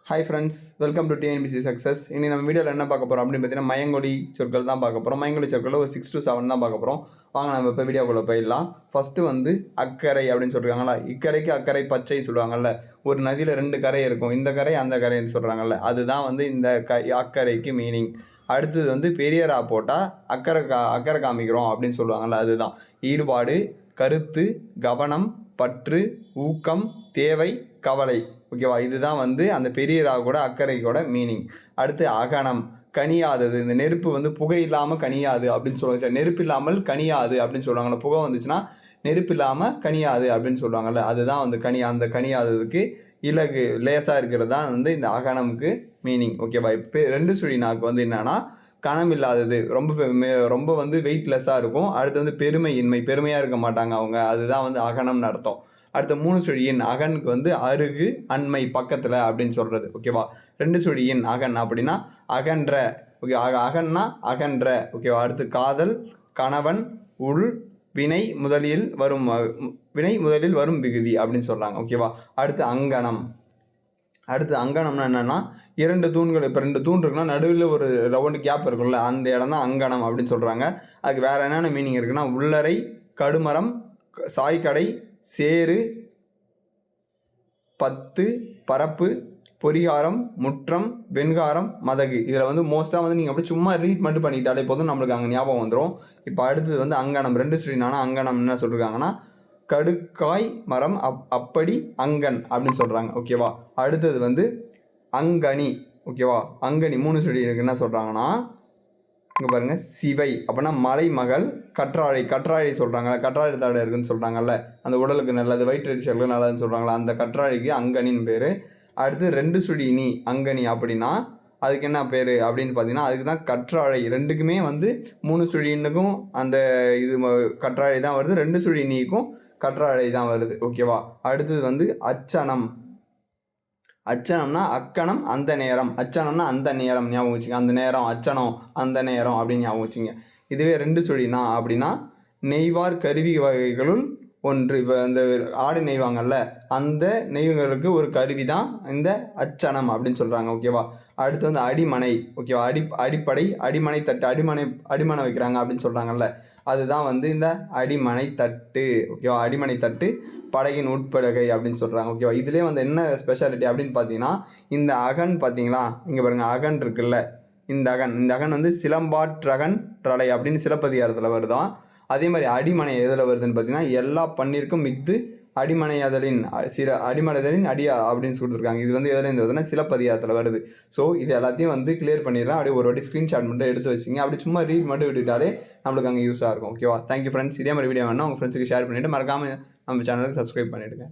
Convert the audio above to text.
Hi friends, welcome to TNPSC success. இனி நம்ம வீடியோவில் என்ன பார்க்க போகிறோம் அப்படின்னு பார்த்தீங்கன்னா, மயங்கொலி சொற்கள் தான் பார்க்க போகிறோம். மயங்கொலி சொற்கள் ஒரு 6 to 7 தான் பார்க்க போகிறோம். வாங்க நம்ம இப்போ வீடியோக்குள்ளே போயிடலாம். ஃபஸ்ட்டு வந்து அக்கறை அப்படின்னு சொல்கிறாங்களா, இக்கரைக்கு அக்கறை பச்சை சொல்லுவாங்கல்ல. ஒரு நதியில் 2 கரை இருக்கும், இந்த கரை அந்த கரைன்னு சொல்கிறாங்கல்ல, அதுதான் வந்து இந்த அக்கறைக்கு மீனிங். அடுத்தது வந்து பெரியரா போட்டால் அக்கறை காமிக்கிறோம் அப்படின்னு சொல்லுவாங்கள்ல, அதுதான். ஈடுபாடு, கருத்து, கவனம், பற்று, ஊக்கம், தேவை, கவலை. ஓகேவா, இதுதான் வந்து அந்த பெரிய ராகோட அக்கறைக்கோட மீனிங். அடுத்து அகனம், கனியாதது. இந்த நெருப்பு வந்து புகை இல்லாமல் கனியாது அப்படின்னு சொல்லுவாங்க. சார், நெருப்பு இல்லாமல் கனியாது அப்படின்னு சொல்லுவாங்கள்ல. புகை வந்துச்சுன்னா நெருப்பு இல்லாமல் கனியாது அப்படின்னு சொல்லுவாங்கள்ல, அதுதான் வந்து அந்த கனியாததுக்கு இலகு லேசாக இருக்கிறது தான் வந்து இந்த அகனமுக்கு மீனிங். ஓகேவா, இப்போ 2 சுழி நாக்கு வந்து என்னன்னா, கணம் இல்லாதது, ரொம்ப வந்து வெயிட்லெஸ்ஸாக இருக்கும். அடுத்து வந்து பெருமையாக இருக்க மாட்டாங்க அவங்க, அதுதான் வந்து அகனம்னு அர்த்தம். அடுத்த 3 சுழியின் அகனுக்கு வந்து அருகு, அண்மை, பக்கத்தில் அப்படின்னு சொல்கிறது. ஓகேவா, 2 சுழியின் அகன் அப்படின்னா அகன்ற. ஓகே, அகன்னா அகன்ற. ஓகேவா, அடுத்து காதல், கணவன், உள், வினை முதலில் வரும் விகுதி அப்படின்னு சொல்கிறாங்க. ஓகேவா, அடுத்து அங்கனம். அங்கனம்னா என்னென்னா, 2 தூண்கள், இப்போ 2 தூண் இருக்குன்னா நடுவில் ஒரு ரவுண்டு கேப் இருக்குல்ல, அந்த இடம் தான் அங்கனம் அப்படின்னு சொல்கிறாங்க. அதுக்கு வேறு என்னென்ன மீனிங் இருக்குன்னா, உள்ளறை, கடுமரம், சாய்கடை, சேரு, பத்து, பரப்பு, பொரிகாரம், முற்றம், வெண்காரம், மதகு. இதில் வந்து மோஸ்ட்டாக வந்து நீங்கள் அப்படி சும்மா ரீட் மட்டும் பண்ணிக்கிட்டாலே போதும், நம்மளுக்கு அங்கே ஞாபகம் வந்துடும். இப்போ அடுத்தது வந்து அங்கனம். 2 சொல்லினானா அங்கனம் என்ன சொல்லியிருக்காங்கன்னா, கடுக்காய் மரம், அப்படி அங்கன் அப்படின்னு சொல்கிறாங்க. ஓகேவா, அடுத்தது வந்து அங்கனி. ஓகேவா, அங்கனி 3 சொல்லி எனக்கு என்ன சொல்கிறாங்கன்னா, இங்கே பாருங்கள், சிவை அப்படின்னா மலைமகள், கற்றாழை சொல்கிறாங்கல்ல, கற்றாழை தடை இருக்குன்னு சொல்கிறாங்கல்ல, அந்த உடலுக்கு நல்லது, வயிற்றெரிச்சலுக்கு நல்லதுன்னு சொல்கிறாங்களா, அந்த கற்றாழைக்கு அங்கனின்னு பேர். அடுத்து 2 சுழி நீ அங்கனி அப்படின்னா அதுக்கு என்ன பேர் அப்படின்னு பார்த்தீங்கன்னா, அதுக்கு தான் கற்றாழை. 2க்குமே வந்து 3 சுழினுக்கும் அந்த இது கற்றாழை தான் வருது, 2 சுழி நீக்கும் கற்றாழை தான் வருது. ஓகேவா, அடுத்தது வந்து அச்சனம். அச்சனம்னா அக்கணம், அந்த நேரம். அச்சனம்னா அந்த நேரம் ஞாபகம் வச்சுங்க, அந்த நேரம், அச்சனம் அந்த நேரம் அப்படின்னு ஞாபகம் வச்சுங்க. இதுவே 2 சுழினா அப்படின்னா நெய்வார் கருவி வகைகளுள் ஒன்று. இப்போ இந்த ஆடு நெய்வாங்கல்ல, அந்த நெய்வங்களுக்கு ஒரு கருவி தான் இந்த அச்சனம் அப்படின்னு சொல்கிறாங்க. ஓகேவா, அடுத்து வந்து அடிமனை. ஓகேவா, அடிப்படை, அடிமனை தட்டு, அடிமனை வைக்கிறாங்க அப்படின்னு சொல்கிறாங்கல்ல, அதுதான் வந்து இந்த அடிமனை தட்டு. ஓகேவா, அடிமனை தட்டு, படகின் உட்படகை அப்படின்னு சொல்கிறாங்க. ஓகேவா, இதுலேயே வந்து என்ன ஸ்பெஷாலிட்டி அப்படின்னு பார்த்தீங்கன்னா, இந்த அகன் பார்த்தீங்களா, இங்கே பாருங்கள், அகன் இருக்குல்ல, இந்த அகன் வந்து சிலம்பாற்றகன் ரலை அப்படின்னு சிலப்பதிகாரத்தில் வருதான். அதே மாதிரி அடிமனை எதில் வருதுன்னு பார்த்தீங்கன்னா, எல்லா பன்னிற்கும் மித்து அடிமனையாதலின் அடிமனைதலின் அடியா அப்படின்னு கொடுத்துருக்காங்க. இது வந்து எதில் வருதுன்னா சிலப்பதிகாரத்தில் வருது. ஸோ இது எல்லாத்தையும் வந்து கிளியர் பண்ணிடுறேன். அப்படியே ஒரு வாட்டி ஸ்க்ரீன்ஷாட் மட்டும் எடுத்து வச்சிங்க, அப்படி சும்மா ரீட் மட்டும் விட்டுட்டாலே நம்மளுக்கு அங்கே யூஸாக இருக்கும். ஓகேவா, தேங்க்யூ ஃப்ரெண்ட்ஸ். இதே மாதிரி வீடியோ வேணால் உங்கள் ஃப்ரெண்ட்ஸுக்கு ஷேர் பண்ணிவிட்டு மறக்காமல் நம்ம சேனலுக்கு சப்ஸ்கிரைப் பண்ணிவிடுங்க.